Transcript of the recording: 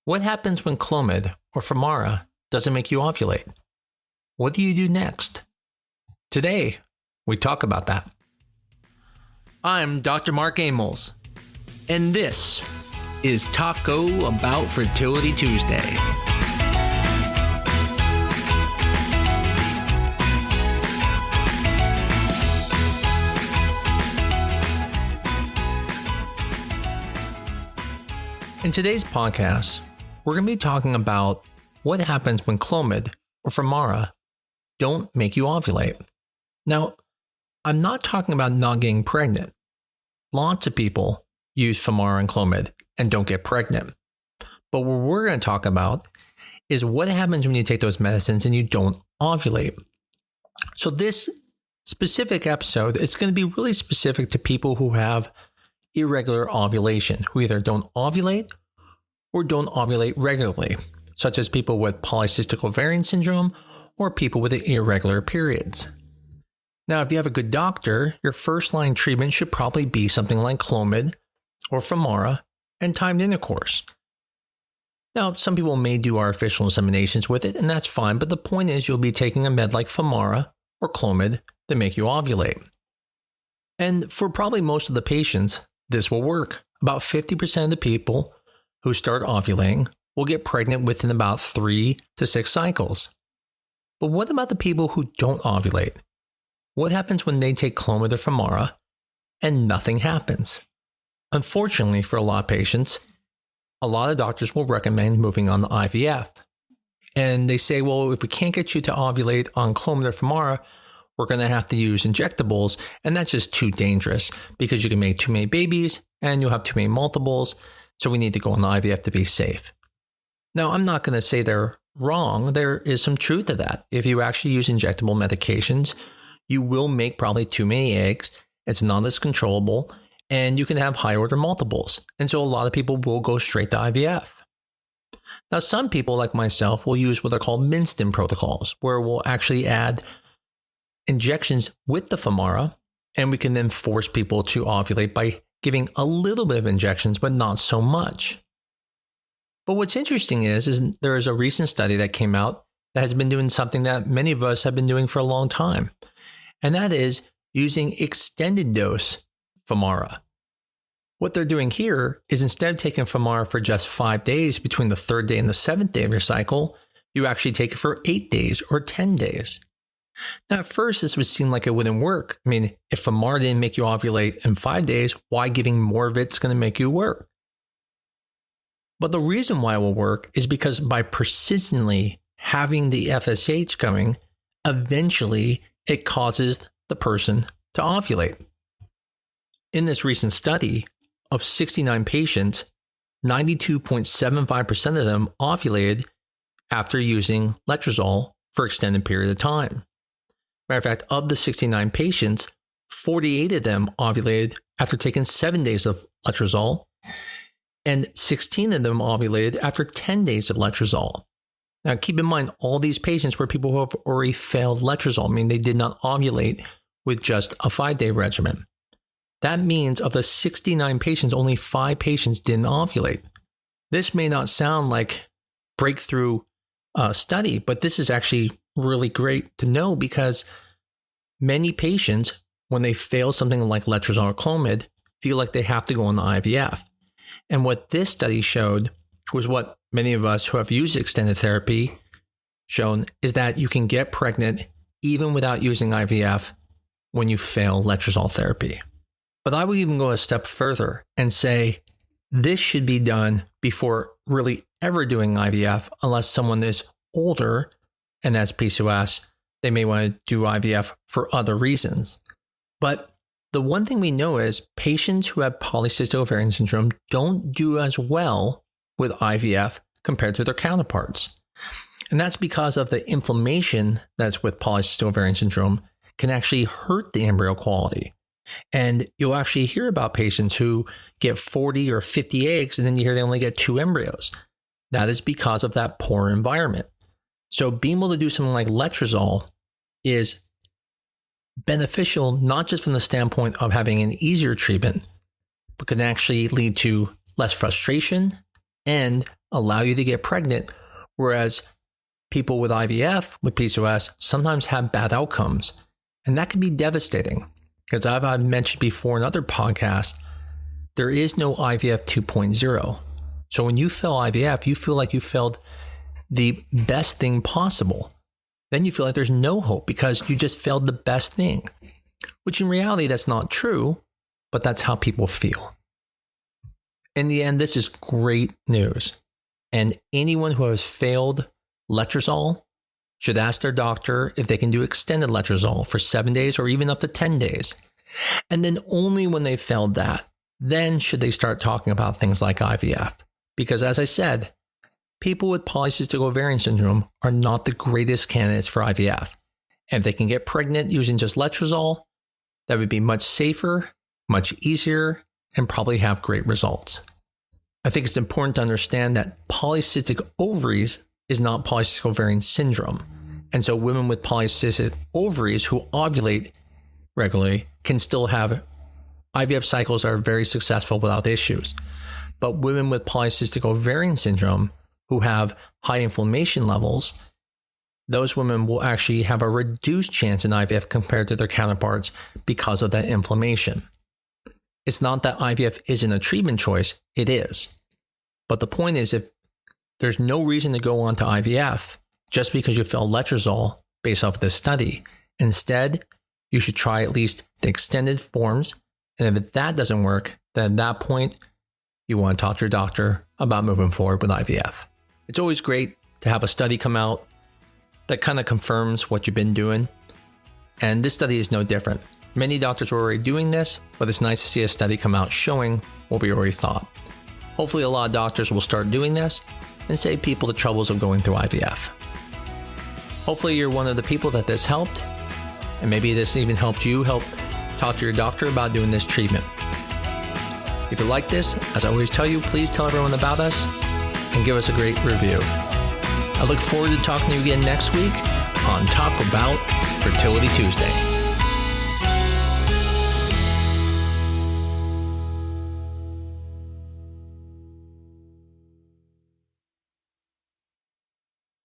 What happens when Clomid or Femara doesn't make you ovulate? What do you do next? Today, we talk about that. I'm Dr. Mark Amols, and this is Taco Bout Fertility Tuesday. In today's podcast, we're going to be talking about what happens when Clomid or Femara don't make you ovulate. Now, I'm not talking about not getting pregnant. Lots of people use Femara and Clomid and don't get pregnant. But what we're going to talk about is what happens when you take those medicines and you don't ovulate. So this specific episode is going to be really specific to people who have irregular ovulation, who either don't ovulate or don't ovulate regularly, such as people with polycystic ovarian syndrome or people with irregular periods. Now, if you have a good doctor, your first line treatment should probably be something like Clomid or Femara and timed intercourse. Now, some people may do artificial inseminations with it, and that's fine, but the point is you'll be taking a med like Femara or Clomid to make you ovulate. And for probably most of the patients, this will work. About 50% of the people who start ovulating will get pregnant within about 3 to 6 cycles. But what about the people who don't ovulate? What happens when they take Clomid or Femara and nothing happens? Unfortunately for a lot of patients, a lot of doctors will recommend moving on to IVF. And they say, well, if we can't get you to ovulate on Clomid or Femara, we're going to have to use injectables, and that's just too dangerous because you can make too many babies and you'll have too many multiples, so we need to go on IVF to be safe. Now, I'm not going to say they're wrong. There is some truth to that. If you actually use injectable medications, you will make probably too many eggs. It's not as controllable, and you can have high order multiples. And so a lot of people will go straight to IVF. Now, some people like myself will use what are called minced-in protocols, where we'll actually add injections with the Femara, and we can then force people to ovulate by giving a little bit of injections, but not so much. But what's interesting is there is a recent study that came out that has been doing something that many of us have been doing for a long time, and that is using extended dose Femara. What they're doing here is instead of taking Femara for just 5 days between the 3rd day and the 7th day of your cycle, you actually take it for 8 days or 10 days. Now, at first, this would seem like it wouldn't work. I mean, if Femara didn't make you ovulate in 5 days, why giving more of it's going to make you work? But the reason why it will work is because by persistently having the FSH coming, eventually it causes the person to ovulate. In this recent study of 69 patients, 92.75% of them ovulated after using letrozole for extended period of time. Matter of fact, of the 69 patients, 48 of them ovulated after taking 7 days of letrozole, and 16 of them ovulated after 10 days of letrozole. Now, keep in mind, all these patients were people who have already failed letrozole, meaning they did not ovulate with just a 5-day regimen. That means of the 69 patients, only 5 patients didn't ovulate. This may not sound like breakthrough study, but this is actually really great to know because many patients, when they fail something like letrozole or Clomid, feel like they have to go on the IVF. And what this study showed was what many of us who have used extended therapy shown is that you can get pregnant even without using IVF when you fail letrozole therapy. But I would even go a step further and say this should be done before really ever doing IVF unless someone is older and that's PCOS. They may want to do IVF for other reasons. But the one thing we know is patients who have polycystic ovarian syndrome don't do as well with IVF compared to their counterparts. And that's because of the inflammation that's with polycystic ovarian syndrome can actually hurt the embryo quality. And you'll actually hear about patients who get 40 or 50 eggs and then you hear they only get 2 embryos. That is because of that poor environment. So being able to do something like letrozole is beneficial not just from the standpoint of having an easier treatment, but can actually lead to less frustration and allow you to get pregnant, whereas people with IVF, with PCOS, sometimes have bad outcomes. And that can be devastating. Because I've mentioned before in other podcasts, there is no IVF 2.0. So when you fail IVF, you feel like you failed the best thing possible. Then you feel like there's no hope because you just failed the best thing. Which in reality, that's not true, but that's how people feel. In the end, this is great news. And anyone who has failed letrozole should ask their doctor if they can do extended letrozole for 7 days or even up to 10 days. And then only when they failed that, then should they start talking about things like IVF. Because as I said, people with polycystic ovarian syndrome are not the greatest candidates for IVF. And if they can get pregnant using just letrozole, that would be much safer, much easier, and probably have great results. I think it's important to understand that polycystic ovaries is not polycystic ovarian syndrome. And so women with polycystic ovaries who ovulate regularly can still have IVF cycles that are very successful without issues. But women with polycystic ovarian syndrome who have high inflammation levels, those women will actually have a reduced chance in IVF compared to their counterparts because of that inflammation. It's not that IVF isn't a treatment choice, it is. But the point is, if there's no reason to go on to IVF just because you failed letrozole based off of this study. Instead, you should try at least the extended forms. And if that doesn't work, then at that point, you want to talk to your doctor about moving forward with IVF. It's always great to have a study come out that kind of confirms what you've been doing. And this study is no different. Many doctors are already doing this, but it's nice to see a study come out showing what we already thought. Hopefully a lot of doctors will start doing this and save people the troubles of going through IVF. Hopefully you're one of the people that this helped, and maybe this even helped you help talk to your doctor about doing this treatment. If you like this, as I always tell you, please tell everyone about us and give us a great review. I look forward to talking to you again next week on Taco Bout Fertility Tuesday.